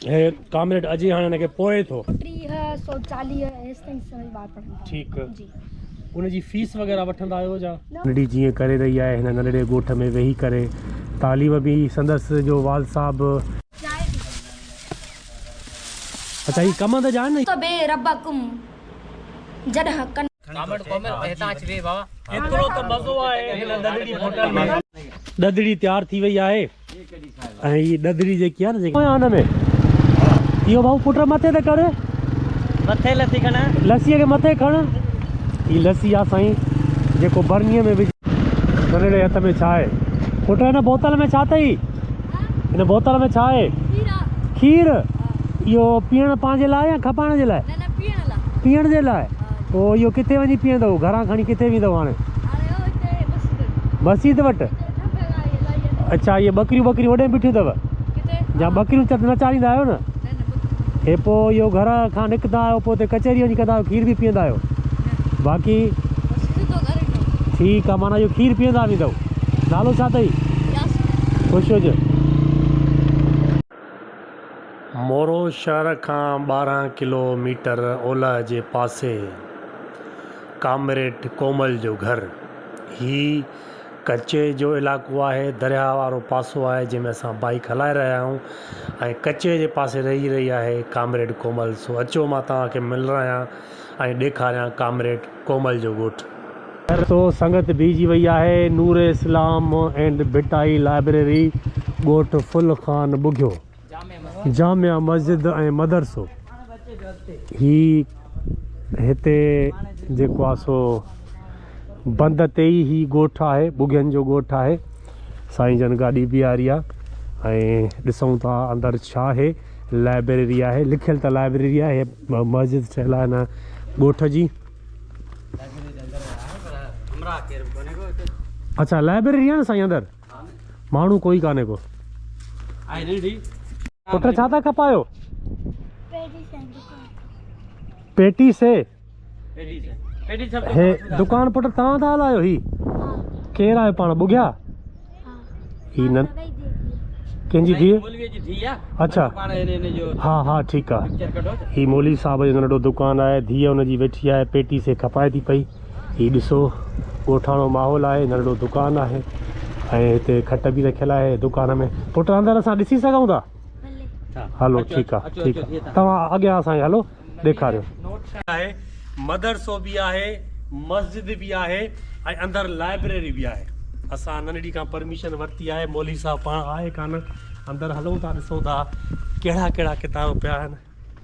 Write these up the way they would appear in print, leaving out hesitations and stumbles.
हे comrade अजी हाणे हिनखे पोए थो 140 इस ताईं सही बात पढ़ंदा। ठीकु जी उनजी फीस वग़ैरह वठंदा आहियो जा? नंढड़ी जीअं करे रही आहे हिन नंढड़े ॻोठ में वेही करे तालीम बि संदसि जो वाल साहब। अच्छा ही कम त ॼाण न तो बे रब्बकुम जॾहिं कन कामड़ कोमल हितां अची वे बाबा एतिरो त मज़ो आहे हिन ददड़ी होटल में। ददड़ी तयार थी वई आहे ऐं ही ददड़ी जेकी आहे न जेकी हुन में इहो भाऊ पुट मथे ते करे मथे लथी खण लस्सीअ खे मथे खण। ही लस्सी आहे साईं जेको बरनीअ में विझ। नंढड़े हथ में छा आहे पुट? हिन बोतल में छा अथई? हिन बोतल में छा आहे? खीर। इहो पीअण पंहिंजे लाइ या खपाइण जे लाइ? पीअण जे लाइ। पोइ इहो किथे वञी पीअंदव? घरां खणी किथे वेंदव हाणे? मस्जिद वटि। अच्छा इहे बकरियूं होॾे बीठियूं अथव या बकरियूं न चालींदा आहियो न? हे पोइ इहो घर खां निकिरंदा आहियो पोइ हुते कचहरी वञी कंदा आहियो खीर बि पीअंदा आहियो? बाक़ी ठीकु आहे माना इहो खीर पीअंदा वेंदव। नालो छा अथई? ख़ुशि हुजे। मोरो शहर खां 12 किलोमीटर ओलह जे पासे कामरेड कोमल जो घर। ही कच्चे जो इलाइक़ो आहे, दरिया वारो पासो आहे जंहिंमें असां बाइक हलाए रहिया आहियूं ऐं कच्चे जे पासे रही आहे कामरेड कोमल। सो अचो मां तव्हांखे मिलण आहियां ऐं ॾेखारियां कामरेड कोमल जो ॻोठु। तो संगत बीजी वई आहे नूर इस्लाम एंड बिटाई लाइब्रेरी ॻोठु फुल खान बुघियो जामिया मस्जिद ऐं मदरसो। ही हिते जेको आहे सो बंद ते ही ॻोठु आहे, बुघियनि जो ॻोठु आहे। साईं जन गाॾी बीहारी आहे ऐं ॾिसूं था अंदरि छा आहे। लाइब्रेरी आहे, लिखियलु त लाइब्रेरी आहे, मस्जिद ठहियलु आहे हिन ॻोठ जी। अच्छा लाइब्रेरी आहे न साईं अंदरि? माण्हू कोई कान्हे को। पुट छा था खपायो? पेटी से हे दुकान पुट तव्हां था हलायो? ही केरु आहे पाण बुघिया? ही न कंहिंजी धीउ? अच्छा हा ठीकु आहे। ही मौली साहब जो नंढो दुकानु आहे, धीअ हुनजी वेठी आहे पेटी से खपाए थी पई। ही ॾिसो ॻोठाणो माहौल आहे, नंढो दुकानु आहे ऐं हिते खट बि रखियलु आहे दुकान में। पुट अंदरि असां ॾिसी सघूं था? हलो ठीकु आहे ठीकु आहे तव्हां अॻियां असांखे हलो ॾेखारियो। आहे मदरसो बि आहे, मस्जिद बि आहे ऐं अंदरि लाइब्रेरी बि आहे। असां नंढड़ी खां परमिशन वरिती आहे, मौली साहब पाण आहे कान। अंदरि हलूं था ॾिसूं था कहिड़ा कहिड़ा किताब पिया आहिनि,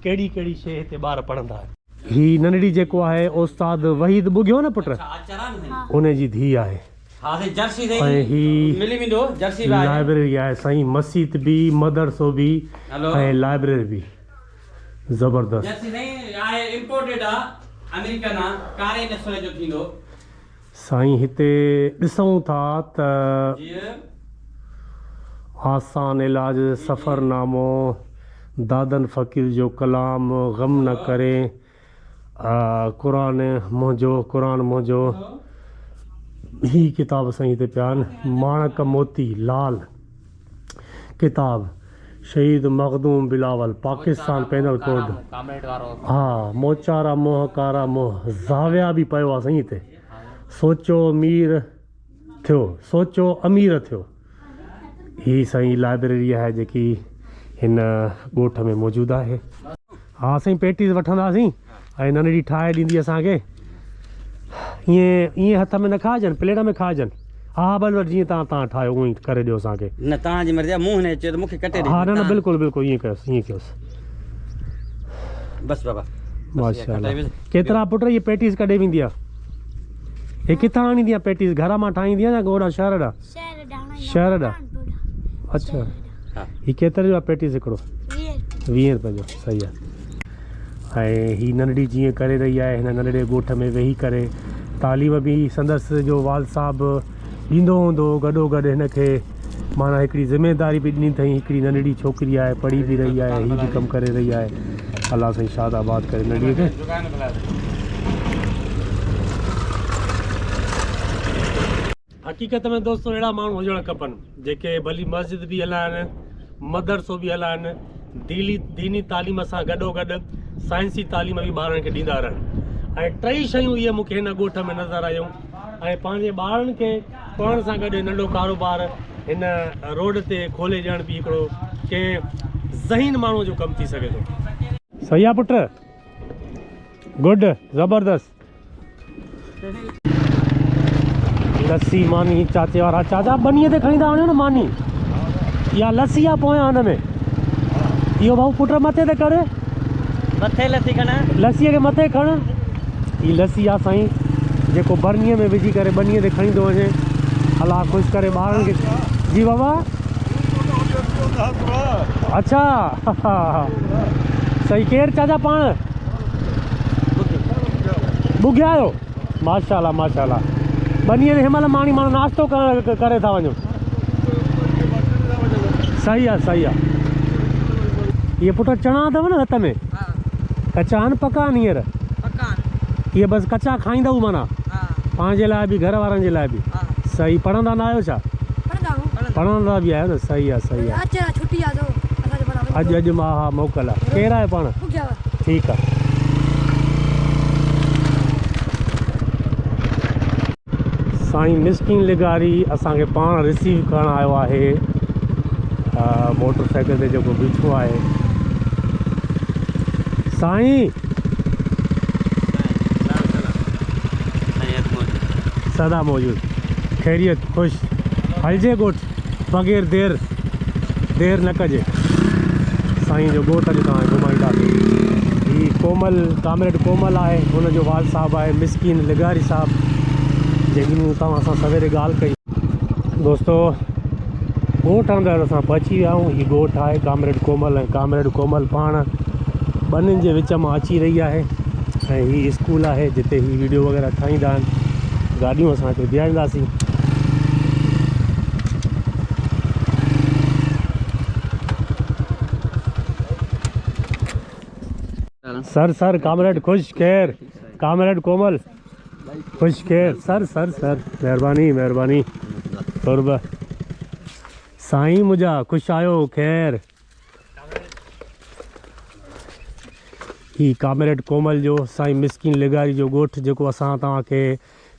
कहिड़ी कहिड़ी शइ हिते ॿार पढ़ंदा आहिनि। ही नंढड़ी जेको आहे उस्ताद वहीद बुघियो न पुट, उन जी धीउ आहे। ऐं ही लाइब्रेरी आहे साईं, मस्जिद बि मदरसो बि ऐं लाइब्रेरी बि ज़बरदस्त। साईं हिते ॾिसूं था त आसान इलाज, सफ़रनामो, दादन फ़कीर जो कलाम, ग़म न करे, क़ुरान मुंहिंजो ही किताब साईं हिते पिया आहिनि। माणक मोती लाल किताब, शहीद मखदूम बिलावल, पाकिस्तान पेनल कोड। हा मोचारा मोह कारा मोह, ज़ाविया बि पियो आहे साईं हिते। सोचो अमीर थियो। ही साईं लाइब्रेरी आहे जेकी हिन ॻोठ में मौजूदु आहे। हा साईं पेटीस वठंदासीं ऐं नंढड़ी ठाहे ॾींदी असांखे। ईअं हथ में न खाइजनि, प्लेट में खाइजनि। हा भले जीअं तव्हां ठाहियो उअं ई करे ॾियो असांखे। न तव्हांजी मर्ज़ी आहे, मुंहुं न अचे त मूंखे कटे ॾे। हा न बिल्कुलु ईअं कयोसि। बसि बाबा माशाल्लाह। केतिरा पुट इहे पेटीस कॾहिं वेंदी आहे? हे किथां आणींदी आहे पेटीस? घर मां ठाहींदी आहे या गोड़ा शहर ॾांहुं? शहर ॾांहुं। अच्छा ही केतिरे जो आहे पेटीस? हिकिड़ो 20 रुपए जो। सही आहे। ऐं ही नंढड़ी जीअं करे रही आहे हिन नंढड़े ॻोठ में वेही करे तालीम बि संदसि जो वाल साहब ॾींदो हूंदो। गॾोगॾु हिनखे माना हिकिड़ी ज़िमेदारी बि ॾिनी अथई। हिकिड़ी नंढड़ी छोकिरी आहे, पढ़ी बि रही आहे, हीअ बि कमु करे रही आहे। अलाह साईं शादाबाद करे नंढड़ीअ खे। हक़ीक़त में दोस्तों अहिड़ा माण्हू हुजणु खपनि जेके भली मस्जिद बि हलाइनि, मदरसो बि हलाइनि दीनी तालीम सां गॾोगॾु साइंसी तालीम बि ॿारनि खे ॾींदा रहनि। ऐं टई शयूं इहे मूंखे हिन ॻोठ में नज़र आयूं। ऐं पंहिंजे ॿारनि खे पढ़ण सां गॾु नंढो कारोबार हिन रोड ते खोले ॾियण बि हिकिड़ो कंहिं ज़हीन माण्हूअ जो कमु थी सघे थो। सही आहे पुट, गुड, ज़बरदस्त। लस्सी मानी चाचे वारा, चाचा बनीअ ते खणी था वञो न मानी, इहा लस्सी आहे पोयां हुन में। इहो भाऊ पुट मथे ते करे, मथे लथी खणा, लस्सीअ खे मथे खण। हीअ लस्सी आहे साईं जेको बरनीअ में विझी करे बनीअ ते खणी थो वञे, हला ख़ुशि करे ॿारनि खे। जी बाबा, अच्छा सही। केरु चाचा पाण बुघिया आहियो? माशाल्लाह माशाल्लाह। बनीअ ते हिनमहिल माण्हू नाश्तो करे था वञो। सही आहे सही आहे। इहे पुट चणा अथव न हथ में, कचा आहिनि पका आहिनि हींअर? इहे बसि कचा खाईंदव माना, पंहिंजे लाइ बि घर वारनि जे लाइ बि। सही। पढ़ंदा न आहियो छा? पढ़ंदा बि आहियो न? सही आहे सही आहे। अॼु मां हा मोकल आहे। केरु आहे पाण? ठीकु आहे। साईं मिस्किन लिगारी असांखे पाण रिसीव करण आयो आहे, मोटरसाइकिल ते जेको बीठो आहे। साईं सदा मौजूद, खैरियत, ख़ुशि, हलजे ॻोठ बग़ैर देर न कजे। साईं जो ॻोठ अॼु तव्हांखे घुमाईंदासीं। हीअ कोमल, कामरेड कोमल आहे, हुनजो वाल साहब आहे मिस्किन लिगारी साहब, जंहिं तव्हां सां सवेरे ॻाल्हि कई। दोस्तो ॻोठ अंदरि असां पहुची विया आहियूं। हीअ ॻोठ आहे कामरेड कोमल, ऐं कामरेड कोमल पाण ॿनिनि जे विच मां अची रही आहे। ऐं हीअ स्कूल आहे जिते हीअ वीडियो वग़ैरह ठाहींदा आहिनि। गाॾियूं असां हिते बीहारींदासीं। सर कामरेड ख़ुशि खैर, कामरेड कोमल ख़ुशि खैर। सर महिरबानी तुर्ब। साईं मुंहिंजा ख़ुशि आहियो खैर। ही कामरेड कोमल जो साईं मिस्किन लिगारी जो ॻोठ जेको असां तव्हांखे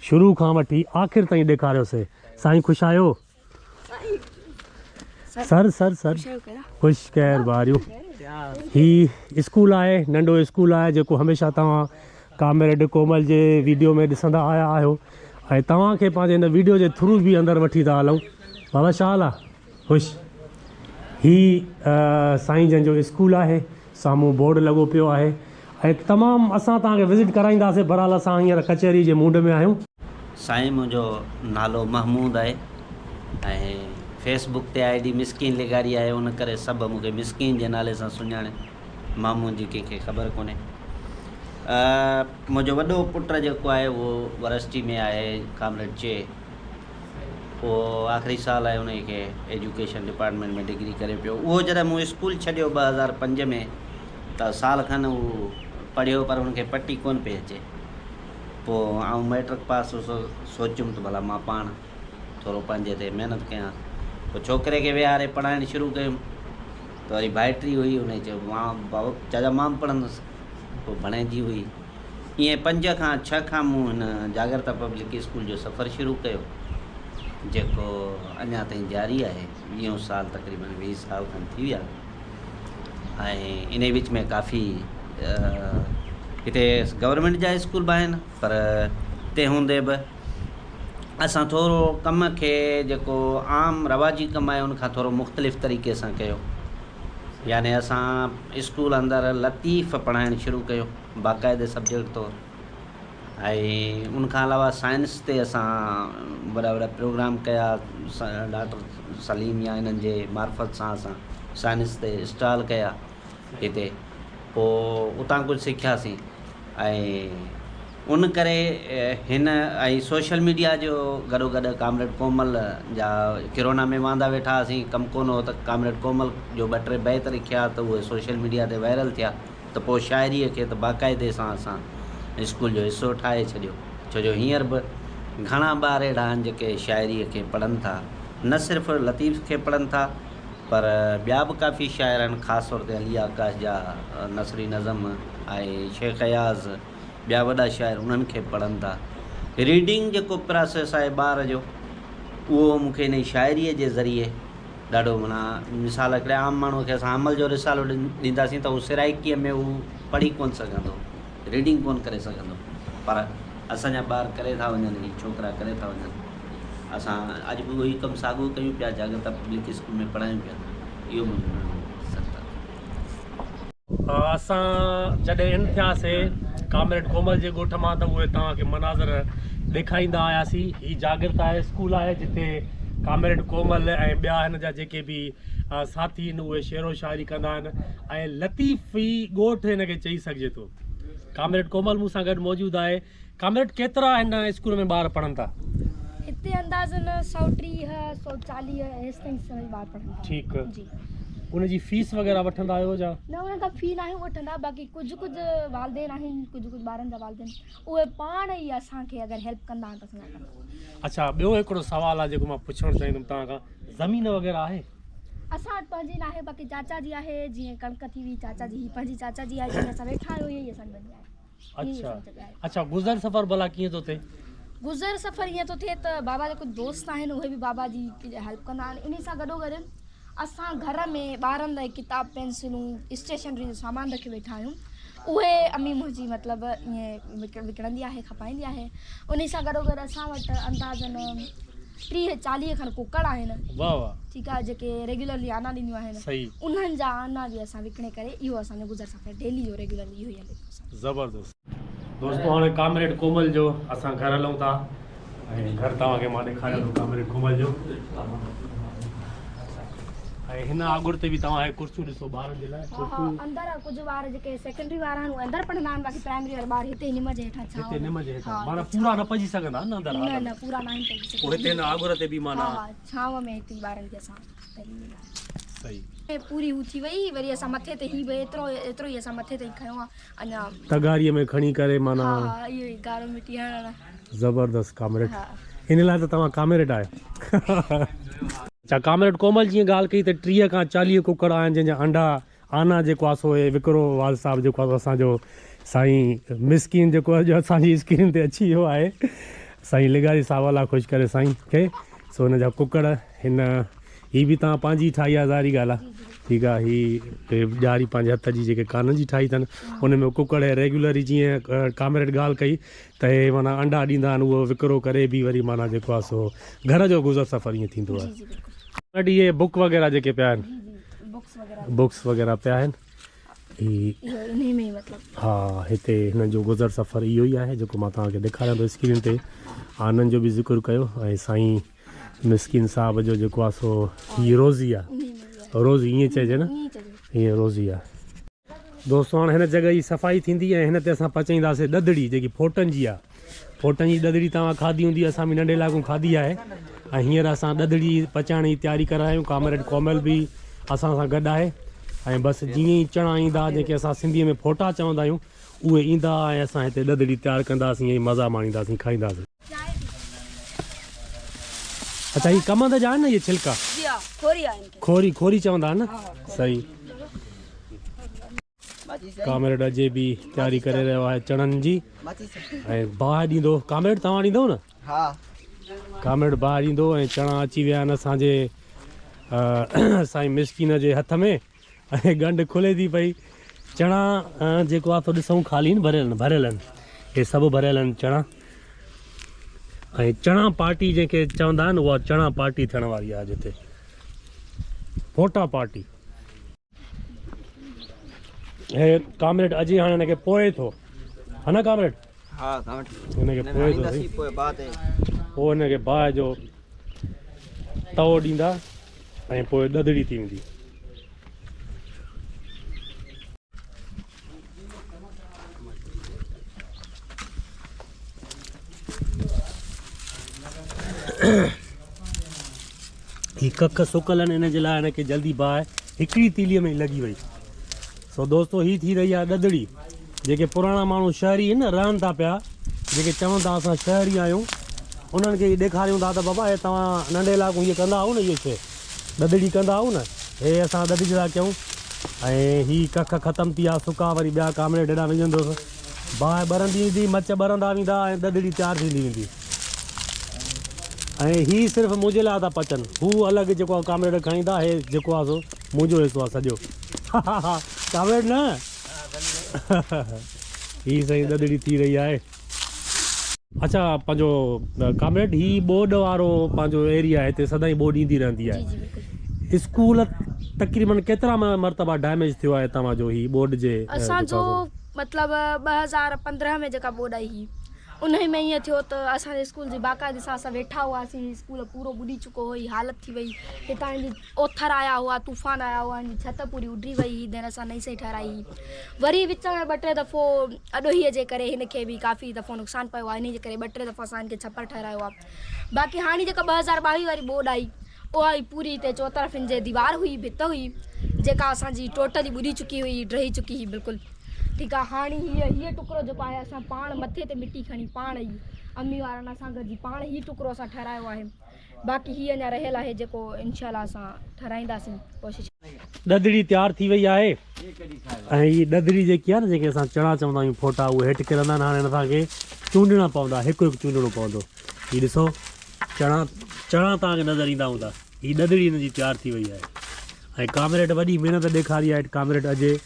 शुरू खां वठी आख़िर ताईं ॾेखारियोसीं। साईं ख़ुशि आहियो? सर ख़ुशि खैर वारियूं। ही स्कूल आहे, नंढो स्कूल आहे जेको हमेशह तव्हां कामरेड कोमल जे वीडियो में ॾिसंदा आया आहियो। ऐं तव्हांखे पंहिंजे हिन वीडियो जे थ्रू बि अंदरि वठी था हलूं। बाबा छा हाल आहे? ख़ुशि। ही साईं जन जो स्कूल आहे, साम्हूं बोर्ड लॻो पियो आहे। ऐं तमामु असां तव्हांखे विज़िट कराईंदासीं। बहरहाल असां हींअर कचहरी जे मूड में आहियूं। साईं मुंहिंजो नालो महमूद आहे ऐं फेसबुक ते ID मिस्किन लिगारी आहे, उन करे सभु मूंखे मिस्किन जे नाले सां सुञाणे, मामूद जी कंहिंखे ख़बर कोन्हे। मुंहिंजो वॾो पुटु जेको आहे उहो यूनिवर्सिटी में आहे, कामरेड चे। उहो आख़िरी साल आहे, उनखे एजुकेशन डिपार्टमेंट में डिग्री करे पियो। उहो जॾहिं मूं स्कूल छॾियो 2005 में, त साल खनि उहो पढ़ियो पर हुनखे पटी कोन पई अचे। पोइ आउं मैट्रिक पास सोचियुमि त भला मां पाण थोरो पंहिंजे ते महिनत कयां। पोइ छोकिरे खे विहारे पढ़ाइणु शुरू कयुमि त वरी भाइटी हुई, हुन चयो मां बाबा चाचा मां पढ़ंदुसि। पोइ भणेजी हुई। ईअं 5 खां 6 खां मूं हिन जागरता पब्लिक स्कूल जो सफ़र शुरू कयो, जेको अञा ताईं जारी आहे। 20 साल तक़रीबन 20 साल खनि थी विया। ऐं इन विच में काफ़ी हिते गवर्नमेंट जा स्कूल बि आहिनि, पर ते हूंदे बि असां थोरो कम खे जेको आम रवाजी कमु आहे उनखां थोरो मुख़्तलिफ़ तरीक़े सां कयो। याने असां स्कूल अंदरि लतीफ़ पढ़ाइणु शुरू कयो बाक़ाइदे सब्जेक्ट तौरु। ऐं उनखां अलावा साइंस ते असां वॾा प्रोग्राम कया। डॉक्टर सलीम या इन्हनि जे मार्फत सां असां साइंस ते स्टॉल कया हिते। पोइ उतां कुझु सिखियासीं। ऐं उन करे हिन ऐं सोशल मीडिया जो गॾोगॾु कामरेड कोमल जा किरोना में वांदा वेठा हुआसीं, कमु कोन हो त कामरेड कोमल जो 2-3 बैत लिखिया त उहे सोशल मीडिया ते वायरल थिया। त पोइ शाइरीअ खे त बाक़ाइदे सां असां स्कूल जो हिसो ठाहे छॾियो। छो जो हींअर बि घणा ॿार अहिड़ा आहिनि जेके शाइरीअ खे पढ़नि था, न सिर्फ़ु लतीफ़ खे पढ़नि था पर ॿिया बि काफ़ी शाइर आहिनि, ख़ासि तौर ते अली आकाश जा नसरी नज़म आहे, शेख अयाज़, ॿिया वॾा शाइर, उन्हनि खे पढ़नि था। रीडिंग जेको प्रोसेस आहे ॿार जो, उहो मूंखे इन शाइरीअ जे ज़रिए ॾाढो माना, मिसाल हिकिड़े आम माण्हूअ खे असां अमल जो रिसालो ॾींदासीं त उहो सिराइकीअ में उहो पढ़ी कोन सघंदो, रीडिंग कोन करे सघंदो, पर असांजा ॿार करे था वञनि, छोकिरा करे था वञनि। असां अॼु बि उहो ई कमु साॻियो कयूं पिया, जागृत पब्लिक स्कूल में पढ़ायूं पिया, इहो असां जॾहिं इन थियासीं कामरेड कोमल जे ॻोठ मां, त उहे तव्हांखे मनाज़र ॾेखारींदा आयासीं। हीअ जागृत आहे, स्कूल आहे जिते कामरेड कोमल ऐं ॿिया हिन जा जेके बि साथी आहिनि उहे शेरो शाइरी कंदा आहिनि, ऐं लतीफ़ी ॻोठ हिनखे चई सघिजे थो। कामरेड कोमल मूं सां गॾु मौजूदु आहे। कामरेड केतिरा हिन स्कूल में ॿार पढ़नि था? हिते अंदाज़न 130 140 एस ताईं सभई ॿार पढ़नि था। ठीकु जी। उनजी फीस वग़ैरह वठंदा आहियो छा? न, उन खां फी न वठंदा, बाक़ी कुझु वालदेन आहिनि, कुझु ॿारनि जा वालदेन उहे पाण ई असांखे अगरि हेल्प कंदा आहिनि त असां कंदा। अच्छा, ॿियो हिकिड़ो सुवालु आहे जेको मां पुछणु चाहींदुमि तव्हां खां, ज़मीन वग़ैरह आहे? असां वटि पंहिंजी न आहे, बाक़ी चाचा जी आहे, जीअं कणक थी हुई चाचा जी, पंहिंजी चाचा जी आहे, जीअं असां वेठा आहियूं इहा ई असांजी बनी आहे। अच्छा अच्छा, गुज़र सफ़र भला कीअं थो थिए? गुज़र सफ़र ईअं थो थिए त बाबा जा कुझु दोस्त आहिनि, उहे बि बाबा जी हेल्प कंदा आहिनि। इन सां गॾोगॾु असां घर में ॿारनि लाइ किताब पेंसिलूं स्टेशनरी जो सामान रखी वेठा आहियूं, उहे अम्मी मुंहिंजी मतिलबु ईअं विकिणंदी आहे, खपाईंदी आहे। उन सां गॾोगॾु असां वटि अंदाज़न 30-40 खनि कुकड़ आहिनि। वाह वाह, ठीकु आहे, जेके रेगुलरली आना ॾींदियूं आहिनि। सही। उन्हनि जा आना बि असां विकिणे करे इहो असांजो गुज़र सफ़र डेली जो रेगुलरली इहो ई हले। ज़बरदस्त। दोस्तों, हाणे कामरेड कोमल जो असां घर हलूं था, ऐं घर तव्हांखे मां ॾेखारियां थो कामरेड कोमल जो। ऐं हिन आगुर ते बि तव्हां कुर्सियूं ॾिसो ॿारनि जे लाइ। अंदरि कुझु ॿार जेके सेकेंडरी वारा आहिनि उहे अंदरि पढ़ंदा आहिनि, बाक़ी प्राइमरी वारा ॿार हिते निम जे हेठां छांव में। निम जे हेठां माना पूरा न पहुची सघंदा न अंदरि? न, पूरा न पहुची सघंदा। हिते हिन आगुर ते बि माना छांव में हिते ॿारनि खे असां सही पूरी हू थी वई। वरी असां मथे ते ही एतिरो ई असां मथे ते ई खयो आहे अञा तगारीअ में खणी करे माना। इहो ई गारो मिटी हणण। ज़बरदस्त कामरेड, हिन लाइ त तव्हां कामरेड आहियो। अच्छा, कामरेड कोमल जीअं ॻाल्हि कई त 30 खां 40 कुकड़ आहिनि जंहिंजा अंडा आना जेको आहे सो विकिरो वाल साहब जेको आहे असांजो साईं मिसकिन जेको अॼु असांजी स्क्रीन ते अची वियो आहे, साईं लिगारी साहब अला ख़ुशि करे साईं खे। सो हिन जा कुकड़ हिन ही बि तव्हां पंहिंजी ठाही आहे, ज़ारी ॻाल्हि आहे। ठीकु आहे, ही ॾियारी पंहिंजे हथ जी जेके काननि जी ठाही अथनि उन में कुकड़ रेगुलरी जीअं कामरेड ॻाल्हि कई त हे माना अंडा ॾींदा आहिनि, उहो विकिरो करे बि वरी माना जेको आहे सो घर जो गुज़र सफ़र ईअं थींदो आहे। वॾी इहे बुक वग़ैरह जेके पिया आहिनि, बुक्स वग़ैरह पिया आहिनि, हा हिते हिननि जो गुज़र सफ़र इहो ई आहे जेको मां तव्हांखे ॾेखारियां थो स्क्रीन ते। आनंद जो बि ज़िक्र कयो ऐं साईं मिसकिन साहब जो जेको आहे सो हीअ रोज़ी आहे, रोज़ी ईअं चइजे न, हीअं रोज़ी आहे। दोस्तो, हाणे हिन जॻह जी सफ़ाई थींदी ऐं हिन ते असां पचाईंदासीं ॾधड़ी जेकी फोटनि जी आहे। फोटनि जी ॾधड़ी तव्हां खाधी हूंदी, असां बि नंढे लाॻू खाधी आहे। ऐं हींअर असां ॾधड़ी पचाइण जी तयारी करायूं आहियूं। कामरेड कोमल बि असां सां गॾु आहे। ऐं बसि जीअं ई चणा ईंदा जेके असां सिंधीअ में फोटा चवंदा आहियूं उहे ईंदा ऐं असां हिते ॾधड़ी तयारु कंदासीं, ईअं ई मज़ा माणींदासीं, खाईंदासीं। अच्छा, ही कमंद जा आहिनि न, इहे छिलका खोरी खोरी चवंदा आहिनि न, सही। कामरेड अजय बि तयारी करे रहियो आहे चणनि जी ऐं बाहि ॾींदो। कामरेड तव्हां ॾींदव न? हा, कामरेड बाहि ॾींदो ऐं चणा अची विया आहिनि असांजे साईं मिसकिन जे हथ में ऐं गंढ खुले थी पई। चणा जेको आहे तो ॾिसूं ख़ाली भरियल आहिनि, हे सभु भरियल आहिनि चणा। ऐं चणा पार्टी जंहिंखे चवंदा आहिनि उहा चणा पार्टी थियण वारी आहे जिते फोटा पार्टी। हे कामरेड अॼु हाणे हिनखे पोए थो, हा न कामरेड? हा, हिनखे पोए थो, पोइ हिनखे बाहि जो तवो ॾींदा ऐं पोइ ॾधड़ी थी वेंदी। ही कख सुकल आहिनि, हिन जे लाइ हिनखे जल्दी बाहि हिकिड़ी तीलीअ में ई लॻी वई। सो दोस्तो, ही थी रही आहे ॾधड़ी। जेके पुराणा माण्हू शहरी आहिनि न, रहनि था पिया, जेके चवनि था असां शहरी आहियूं, उन्हनि खे ॾेखारियूं था त बाबा हे तव्हां नंढे इलाइक़ो हीअ कंदा आहियो न, इहे शइ ॾधड़ी कंदा आहियो न, हे असां दॿी था कयूं ऐं ही कख ख़तमु थी आहे सुका वरी ॿिया कामरेट हेॾा विझंदुसि बाहि ॿरंदी वेंदी मच ॿरंदा वेंदा ऐं दॿड़ी तयारु थींदी वेंदी ऐं ही सिर्फ़ु मुंहिंजे लाइ था पचनि हू अलॻि जेको आहे कामरेट खाईंदा हे जेको आहे सो मुंहिंजो हिसो आहे सॼो कामरेट न ही सही दॿड़ी थी रही आहे अच्छा पंहिंजो कामरेट ही बोर्ड वारो पंहिंजो एरिया आहे हिते सदाईं बोर्ड ईंदी रहंदी जी जी आहे बिल्कुलु स्कूल तक़रीबन केतिरा मरतबा डैमेज थियो आहे तव्हांजो ही बोर्ड जे असांजो मतिलबु 2015 में जेका बोर्ड आई हुई उन में ईअं थियो त असांजे स्कूल जी बाक़ाइदे सां असां वेठा हुआसीं स्कूल पूरो ॿुॾी चुको हुई हालत थी वई हितां जी ओथर आया हुआ तूफ़ान आया हुआ छत पूरी उॾी वई हुई देर असां नई सही ठाराई वरी विच में 2-3 दफ़ो अॾोहीअ जे करे हिन खे बि काफ़ी दफ़ो नुक़सानु पियो आहे इन जे करे 2-3 दफ़ो असां हिन खे छप्पर ठारायो आहे बाक़ी हाणे जेका 2022 वारी बोर्ड आई उहा ई पूरी हिते चौतरफ़िन जे दीवार हुई भित हुई जेका असांजी टोटली ॿुॾी चुकी हुई ड्रही चुकी हुई बिल्कुलु ठीकु आहे हाणे हीअ टुकड़ो जेको आहे असां पाण मथे ते मिटी खणी पाण ई अम्मी वारनि असां गॾिजी पाण हीअ टुकड़ो असां ठारायो आहे बाक़ी हीअ अञा रहियल आहे जेको इनशाला असां ठाराईंदासीं कोशिशि ददड़ी तयारु थी वई आहे ऐं हीअ ददड़ी जेकी आहे न जेके असां चणा चवंदा आहियूं फोटा उहे हेठि किरंदा आहिनि हाणे असांखे चूंडणा पवंदा हिकु चूंडणो पवंदो हीअ ॾिसो चणा तव्हांखे नज़र ईंदा हूंदा हीअ ददड़ी हिन जी तयारु थी वई आहे ऐं कामरेट वॾी महिनत ॾेखारी आहे कामरेट अजय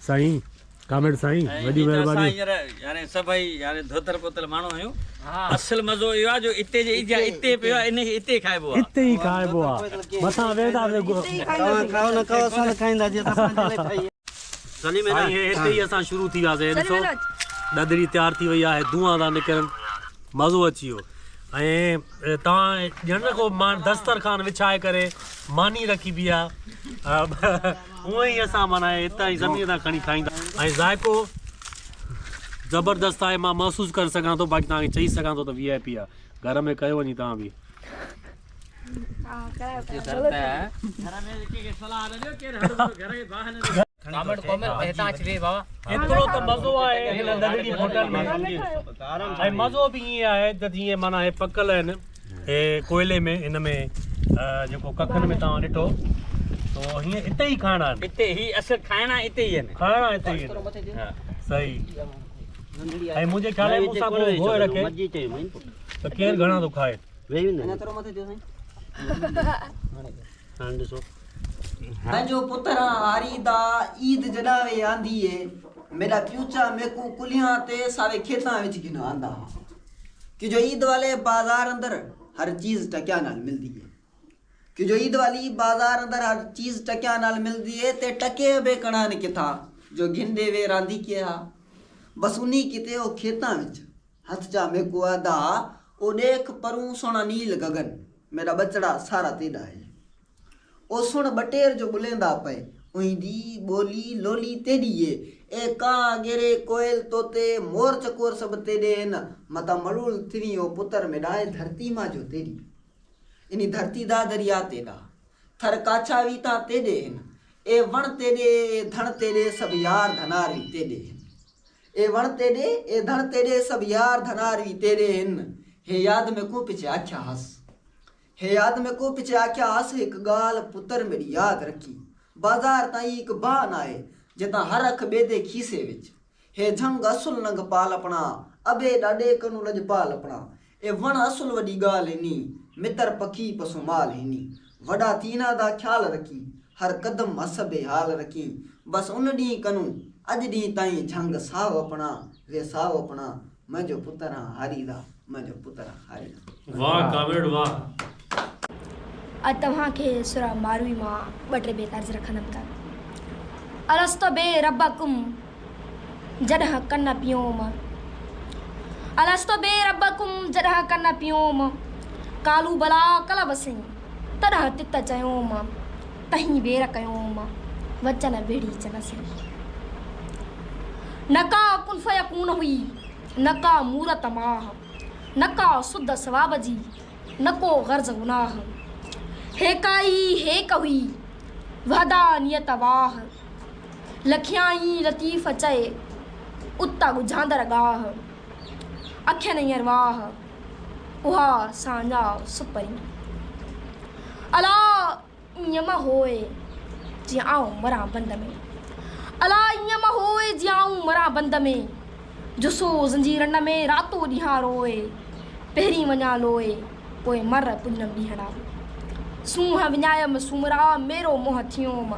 साईं कामरेट साईं वॾी महिरबानी यानी सभई यानी धोतर पोतल माण्हू आहियूं असल मज़ो इहो आहे जो इते जे इजा इते पियो आहे इन खे इते खाइबो आहे हिते ई खाइबो आहे मथां वेंदा खाओ न खाओ असां खाईंदा जे सली में हिते ई असां शुरू थी वियासीं ॾिसो ददड़ी तयारु थी वई आहे धुआं था निकिरनि मज़ो अची वियो ऐं तव्हां ॼण को दस्तरखान विछाए करे मानी रखी बि आहे हूअं ई असां माना हितां ई ज़मीन तां खणी खाईंदा ऐं ज़ाइको ज़बरदस्त आहे मां महसूसु करे सघां थो बाक़ी तव्हांखे चई सघां थो त VIP आहे घर में कयो वञी तव्हां बि एतिरो त मज़ो आहे हिन ददड़ी होटल में ऐं मज़ो बि ईअं आहे त जीअं माना हे पकल आहिनि हे कोयले में हिन में जेको कखनि में तव्हां ॾिठो तो हीअं हिते ई खाइणा आहिनि इते ही असर खाइणा इते ई आहिनि खाइणा हिते ई आहिनि सही ऐं मुंहिंजे ख़्याल में मूंसां को गोए रखे त केरु घणा थो खाए जो पुत्र हारी दा ईद जडावे आंदी है मेरा प्यूचा मेकू कुलियां ते सावे खेतां विच गिना आंदा कि जो ईद वाले बाजार अंदर हर चीज टक्या नाल मिलदी है कि जो ईद वाली बाजार अंदर हर चीज टक्या नाल मिलदी है ते टके बे कणान किथा जो घिंडे वे रांदी किया बस उन्हीं किते ओ खेतां विच हथ जा मेकू आदा ओ देख परू सोना नील गगन मेरा बचड़ा सारा तेड़ा है ओ सुन बटेर जो बुलेंदा पे उईंदी बोली लोली तेड़ी है ए का गेरे कोयल तोते मोर चकोर सब तेड़े न मता मरुल थनी ओ पुत्र में डाए धरती मा जो तेड़ी इनी धरती दा दरिया तेड़ा थर काछावी ता तेड़े न ए वण तेड़े धन तेड़े सब यार धनारी तेड़े ए वण तेड़े ए धन तेड़े सब यार धनारी तेड़े न हे याद में को पीछे आख्या हस हे याद में को पीछे आख्या हस एक गाल पुत्र मेरी याद रखी बाजार ताई एक बान आए जिता हर अख बेदे खीसे विच हे झंग असुल नंग पाल अपना अबे डाडे कनु लज पाल अपना ए वण असुल वडी गाल इनी मित्र पखी पसु माल इनी वडा तीना दा ख्याल रखी हर कदम मसबे हाल रखी बस उन डी कनु अज डी ताई झंग साव अपना वे साव अपना मजो पुत्र हारी दा मजो पुत्र हारी दा वाह कामरेड वाह अॼु तव्हांखे सुरा मारवी मां 2-3 बेतार्ज़ रखंदमि था अलस्तो बे रब्बकुम जॾहिं कन पियोम अलस्तो बे रब्बकुम जॾहिं कन पियोम कालू बला कल बसई तॾहिं तित चयोम तहीं बेर कयोम वचन बेड़ी चनसी नका कुन फयकून हुई नका मूरत माह नका सुद सवाब जी नको गर्ज गुनाह हेकाई हेक हुई वहदा नियत वाह लखियाई लतीफ़ चए उता गुझांदर गाह अखियन अरवाह उहा सांझा सुपरी अला यम होए जीअं आऊं मरां बंद में अला ईअं मां होए जीअं आऊं मरां बंद में जुसो ज़ंजीरनि में रातो ॾींहां रोए पहिरीं वञा लोए पोइ मर पुनम ॾींहड़ा सूंहं विञायमि सूमरा मेरो मोह थियोम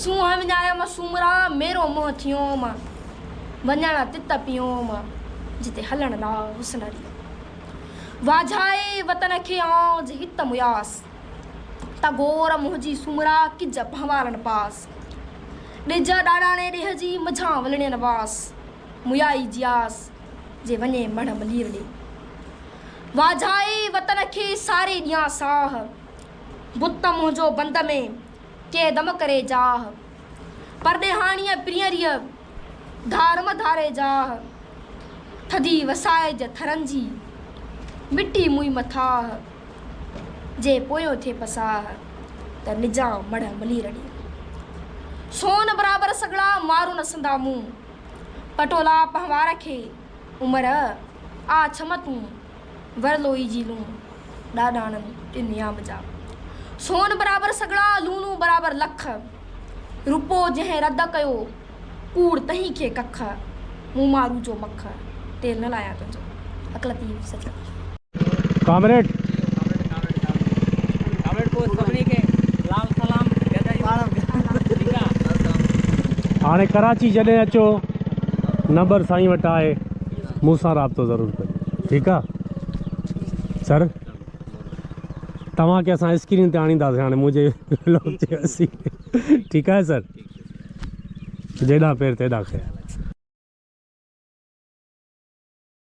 सूंहं विञायमि सूमरा मेरो मोह थियोम वञण तित पियोम जिते हलण ला हुस्नरी वाझाए वतन खे आउं हित मुयास त गोर मुंहिंजी सूमरा किज भंवारनि पास ॾिज ॾाॾाणे ॾेह जी मझां वलणियनि वास मुयाई जियास जे वञे मढ़ मलीर ॾे वाझाए वतन खे सारे ॾियां साह बुत मुंहिंजो बंद में के दम करे जाह परदेहाणीअ प्रियरीअ धारम धारे जाह थधी वसाए ज थरनि जी मिठी मुई मथाह जे पोयो थे पसाह त निजा मढ़ मलीर ॾे सोन बराबरि सगड़ा मारू न संदा मूं पटोला पहवार खे उमिरि आ छम तूं वरलोई जी लूं ॾाॾाणनि टिनियाम जा सोन बराबरि सगड़ा लूणू बराबरि लख रुपो जंहिं रद कयो कूड़ तहीं खे कख मूं मारू जो मख तेल न लाया तुंहिंजो अकलती सच कामरेड कामरेड को सभिनी खे लाल सलाम ठीकु आहे हाणे कराची जॾहिं अचो नंबर साईं वटि आहे मूंसां राब्तो ज़रूरु कजो ठीकु आहे सर तव्हांखे असां स्क्रीन ते आणींदासीं हाणे मुंहिंजे व्लॉग ते असीं ठीकु आहे सर जेॾा पेर तेॾा ख़ैर